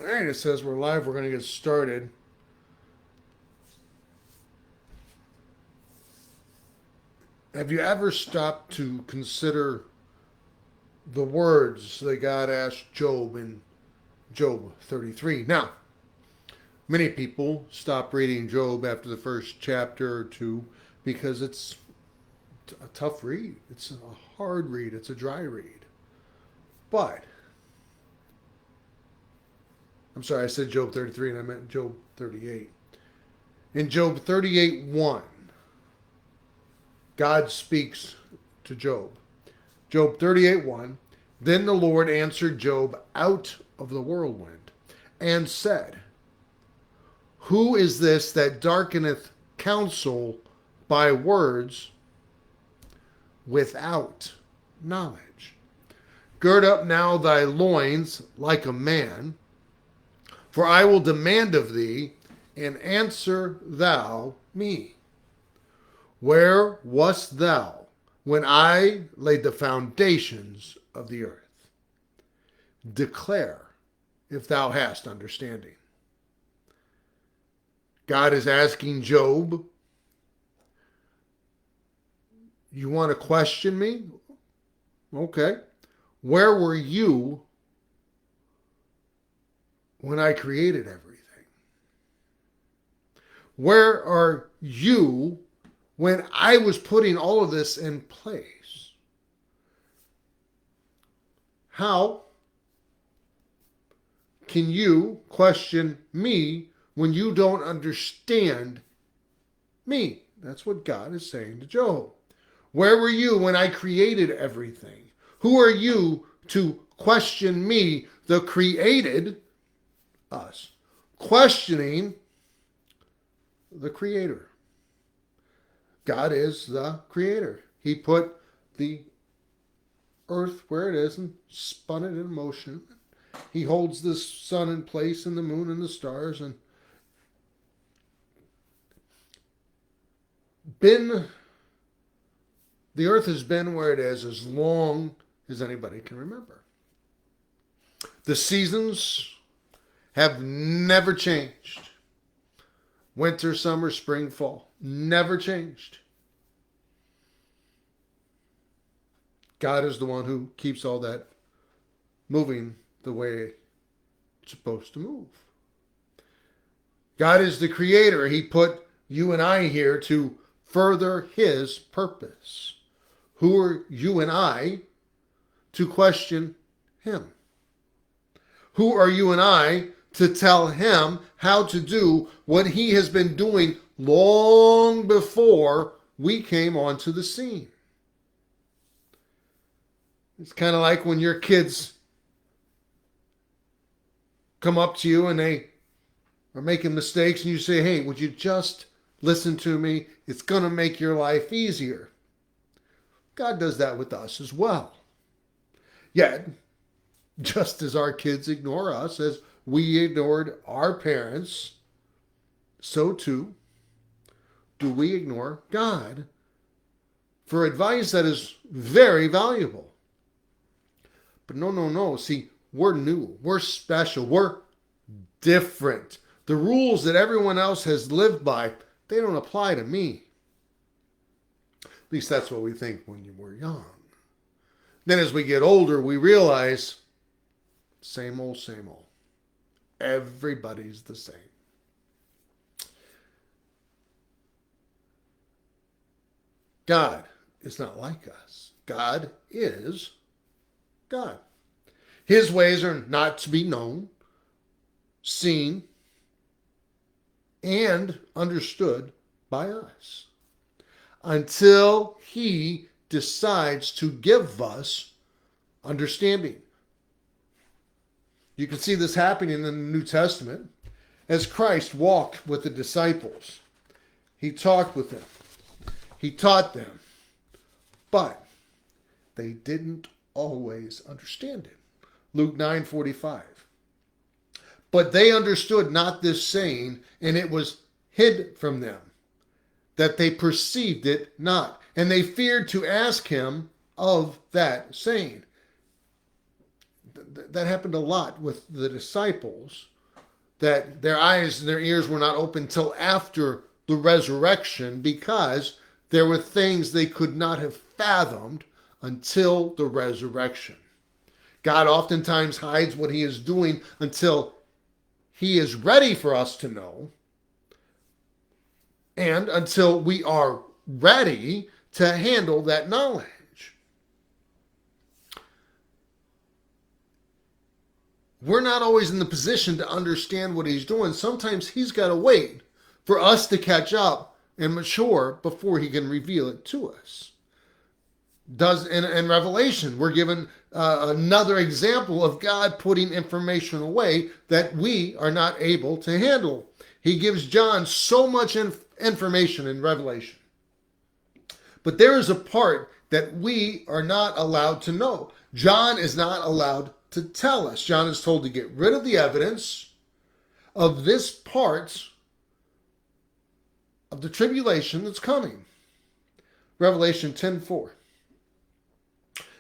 All right, it says we're live. We're going to get started. Have you ever stopped to consider the words that God asked Job in Job 33? Now, many people stop reading Job after the first chapter or two because it's a tough read. It's a hard read. It's a dry read. But, I'm sorry, I said Job 33 and I meant Job 38. In Job 38:1, God speaks to Job. Job 38:1, then the Lord answered Job out of the whirlwind and said, who is this that darkeneth counsel by words without knowledge? Gird up now thy loins like a man, for I will demand of thee, and answer thou me. Where wast thou when I laid the foundations of the earth? Declare if thou hast understanding. God is asking Job, you want to question me? Okay. Where were you when I created everything? Where are you when I was putting all of this in place? How can you question me when you don't understand me? That's what God is saying to Job. Where were you when I created everything? Who are you to question me, the created us, questioning the creator? God is the creator. He put the earth where it is and spun it in motion. He holds the sun in place and the moon and the stars, and the earth has been where it is as long as anybody can remember. The seasons have never changed. Winter, summer, spring, fall, never changed. God is the one who keeps all that moving the way it's supposed to move. God is the creator. He put you and I here to further his purpose. Who are you and I to question him? Who are you and I to tell him how to do what he has been doing long before we came onto the scene? It's kind of like when your kids come up to you and they are making mistakes and you say, hey, would you just listen to me? It's going to make your life easier. God does that with us as well. Yet, just as our kids ignore us, as we ignored our parents, so too do we ignore God for advice that is very valuable. But no. See, we're new. We're special. We're different. The rules that everyone else has lived by, they don't apply to me. At least that's what we think when we're young. Then as we get older, we realize, same old, same old. Everybody's the same. God is not like us. God is God. His ways are not to be known, seen, and understood by us until he decides to give us understanding. You can see this happening in the New Testament. As Christ walked with the disciples, he talked with them, he taught them, but they didn't always understand him. Luke 9:45. But they understood not this saying, and it was hid from them, that they perceived it not. And they feared to ask him of that saying. that happened a lot with the disciples, that their eyes and their ears were not open till after the resurrection, because there were things they could not have fathomed until the resurrection. God oftentimes hides what he is doing until he is ready for us to know, and until we are ready to handle that knowledge. We're not always in the position to understand what he's doing. Sometimes he's got to wait for us to catch up and mature before he can reveal it to us. In Revelation, we're given another example of God putting information away that we are not able to handle. He gives John so much information in Revelation. But there is a part that we are not allowed to know. John is not allowed to tell us. John is told to get rid of the evidence of this part of the tribulation that's coming. Revelation 10:4.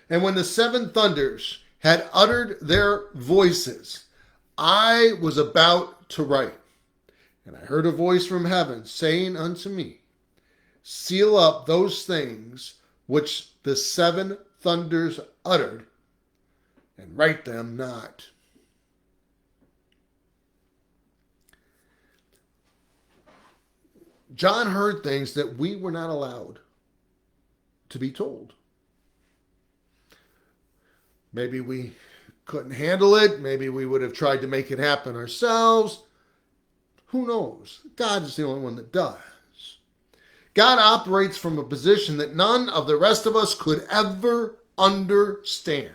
And when the seven thunders had uttered their voices, I was about to write. And I heard a voice from heaven saying unto me, seal up those things which the seven thunders uttered, and write them not. John heard things that we were not allowed to be told. Maybe we couldn't handle it. Maybe we would have tried to make it happen ourselves. Who knows? God is the only one that does. God operates from a position that none of the rest of us could ever understand.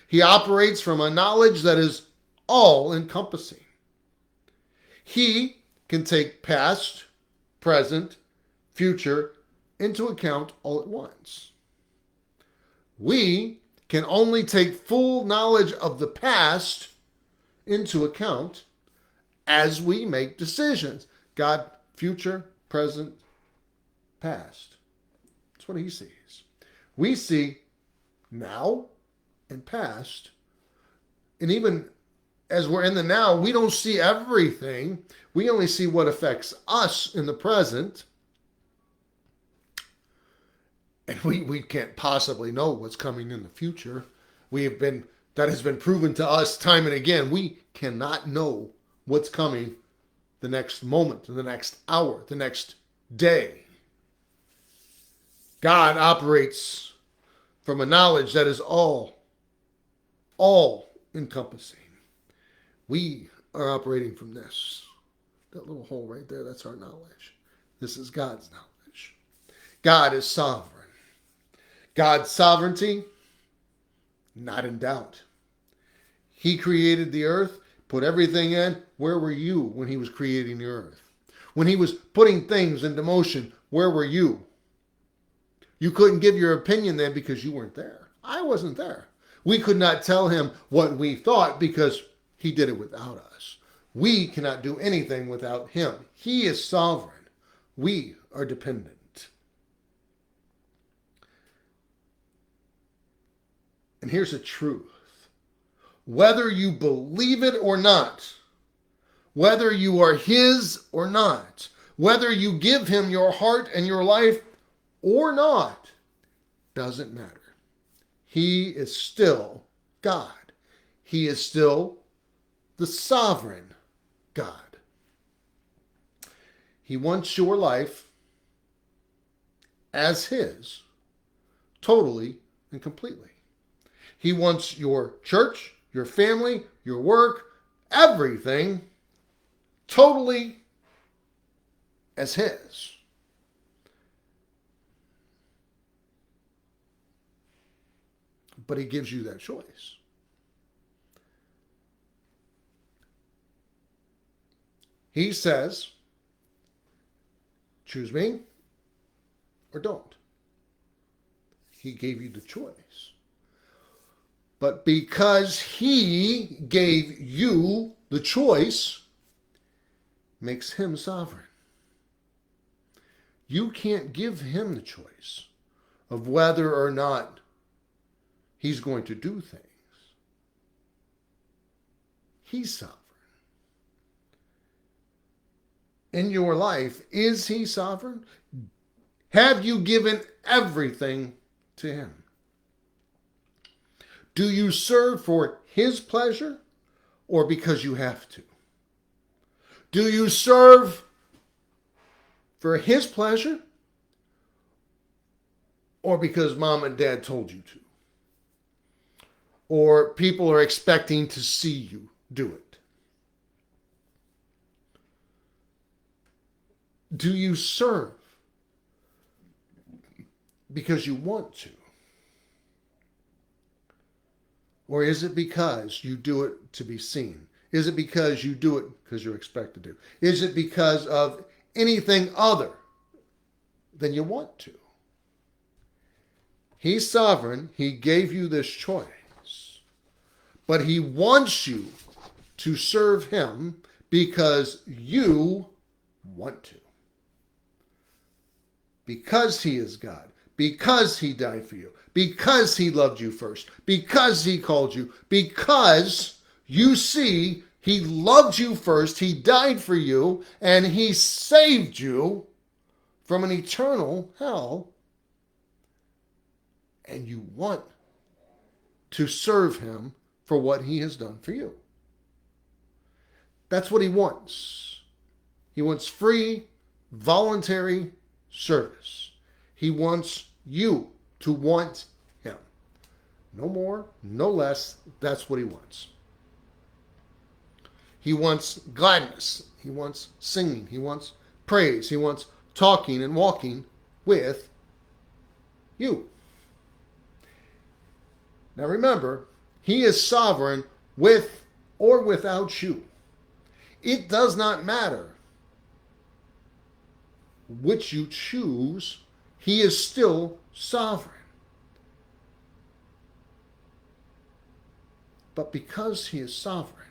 He operates from a knowledge that is all-encompassing. He can take past, present, future into account all at once. We can only take full knowledge of the past into account as we make decisions. God, future, present, past. That's what he sees. We see now and past. And even as we're in the now, we don't see everything. We only see what affects us in the present. And we can't possibly know what's coming in the future. That has been proven to us time and again. We cannot know what's coming the next moment, the next hour, the next day. God operates from a knowledge that is all encompassing. We are operating from this. That little hole right there, that's our knowledge. This is God's knowledge. God is sovereign. God's sovereignty, not in doubt. He created the earth, put everything in. Where were you when he was creating the earth? When he was putting things into motion, where were you? You couldn't give your opinion then because you weren't there. I wasn't there. We could not tell him what we thought because he did it without us. We cannot do anything without him. He is sovereign. We are dependent. And here's the truth. Whether you believe it or not, whether you are his or not, whether you give him your heart and your life or not, doesn't matter. He is still God. He is still the sovereign God. He wants your life as his, totally and completely. He wants your church, your family, your work, everything totally as his. But he gives you that choice. He says, choose me or don't. He gave you the choice. But because he gave you the choice, makes him sovereign. You can't give him the choice of whether or not he's going to do things. He's sovereign. In your life, is he sovereign? Have you given everything to him? Do you serve for his pleasure or because you have to? Do you serve for his pleasure or because mom and dad told you to? Or people are expecting to see you do it? Do you serve because you want to? Or is it because you do it to be seen? Is it because you do it because you're expected to? Is it because of anything other than you want to? He's sovereign. He gave you this choice. But he wants you to serve him because you want to. Because he is God. Because he died for you. Because he loved you first. Because he called you. Because you see he loved you first. He died for you. And he saved you from an eternal hell. And you want to serve him for what he has done for you. That's what he wants. He wants free, voluntary service. He wants you to want him. No more, no less. That's what he wants. He wants gladness. He wants singing. He wants praise. He wants talking and walking with you. Now remember, he is sovereign with or without you. It does not matter which you choose, he is still sovereign. But because he is sovereign,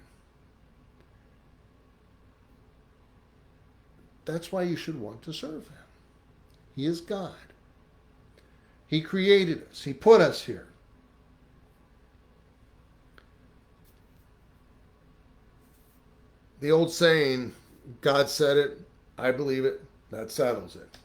that's why you should want to serve him. He is God. He created us. He put us here. The old saying, God said it, I believe it, that settles it.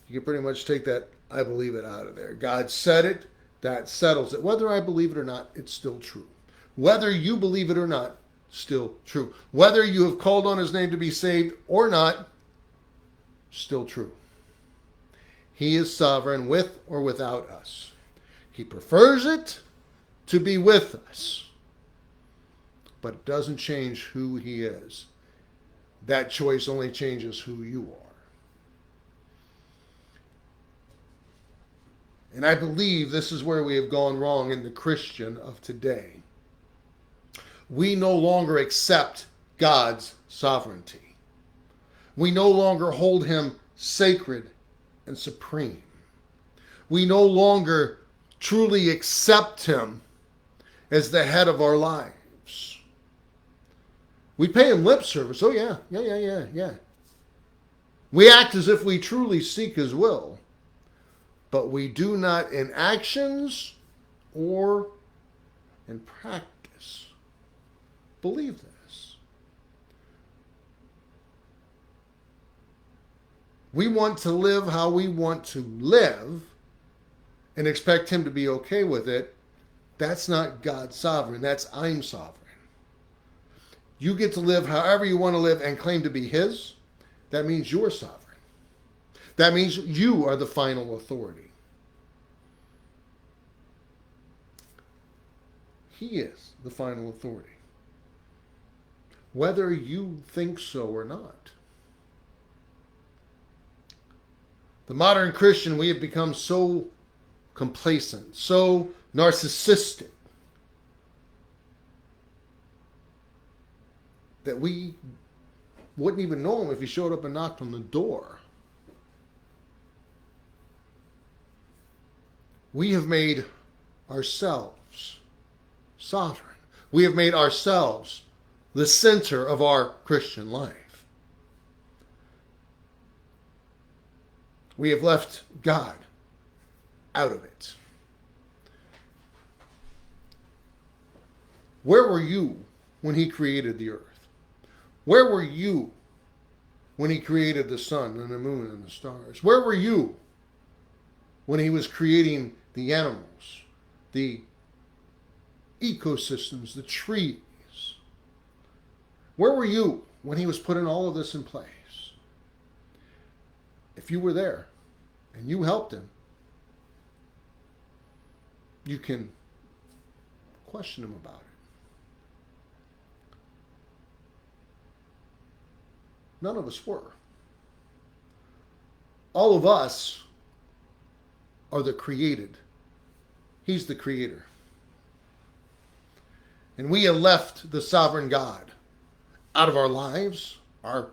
You can pretty much take that I believe it out of there. God said it, that settles it. Whether I believe it or not, it's still true. Whether you believe it or not, still true. Whether you have called on his name to be saved or not, still true. He is sovereign with or without us. He prefers it to be with us. But it doesn't change who he is. That choice only changes who you are. And I believe this is where we have gone wrong in the Christian of today. We no longer accept God's sovereignty. We no longer hold him sacred and supreme. We no longer truly accept him as the head of our lives. We pay him lip service. Oh, yeah. We act as if we truly seek his will, but we do not in actions or in practice believe this. We want to live how we want to live and expect him to be okay with it. That's not God's sovereign. That's I'm sovereign. You get to live however you want to live and claim to be his. That means you're sovereign. That means you are the final authority. He is the final authority. Whether you think so or not. The modern Christian, we have become so complacent, so narcissistic, that we wouldn't even know him if he showed up and knocked on the door. We have made ourselves sovereign. We have made ourselves the center of our Christian life. We have left God out of it. Where were you when he created the earth? Where were you when he created the sun and the moon and the stars? Where were you when he was creating the animals, the ecosystems, the trees? Where were you when he was putting all of this in place? If you were there and you helped him, you can question him about it. None of us were. All of us are the created. He's the creator. And we have left the sovereign God out of our lives, our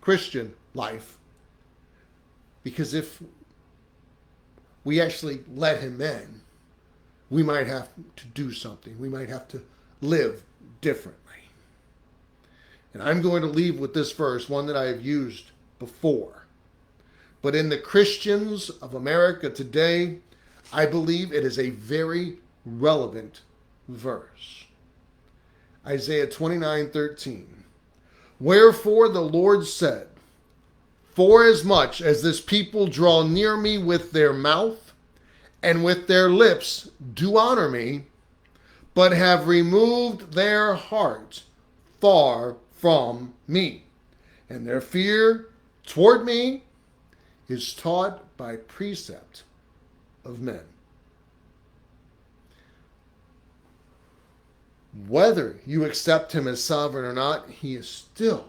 Christian life, because if we actually let him in, we might have to do something. We might have to live differently. And I'm going to leave with this verse, one that I have used before. But in the Christians of America today, I believe it is a very relevant verse. Isaiah 29:13. Wherefore the Lord said, forasmuch as this people draw near me with their mouth, and with their lips do honor me, but have removed their heart far from me, and their fear toward me is taught by precept of men. Whether you accept him as sovereign or not, he is still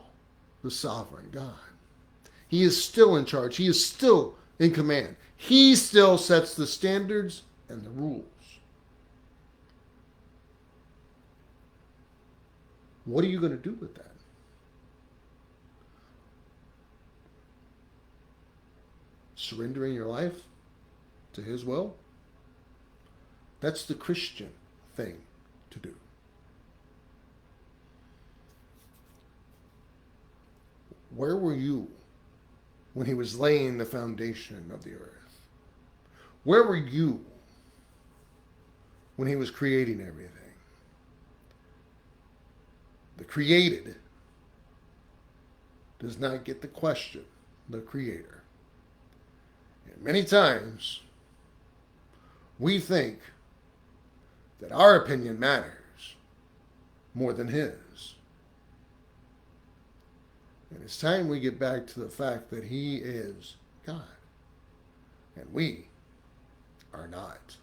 the sovereign God. He is still in charge. He is still in command. He still sets the standards and the rules. What are you going to do with that? Surrendering your life to his will? That's the Christian thing to do. Where were you when he was laying the foundation of the earth? Where were you when he was creating everything? The created does not get the question, the creator. And many times we think that our opinion matters more than his. And it's time we get back to the fact that he is God and we are not.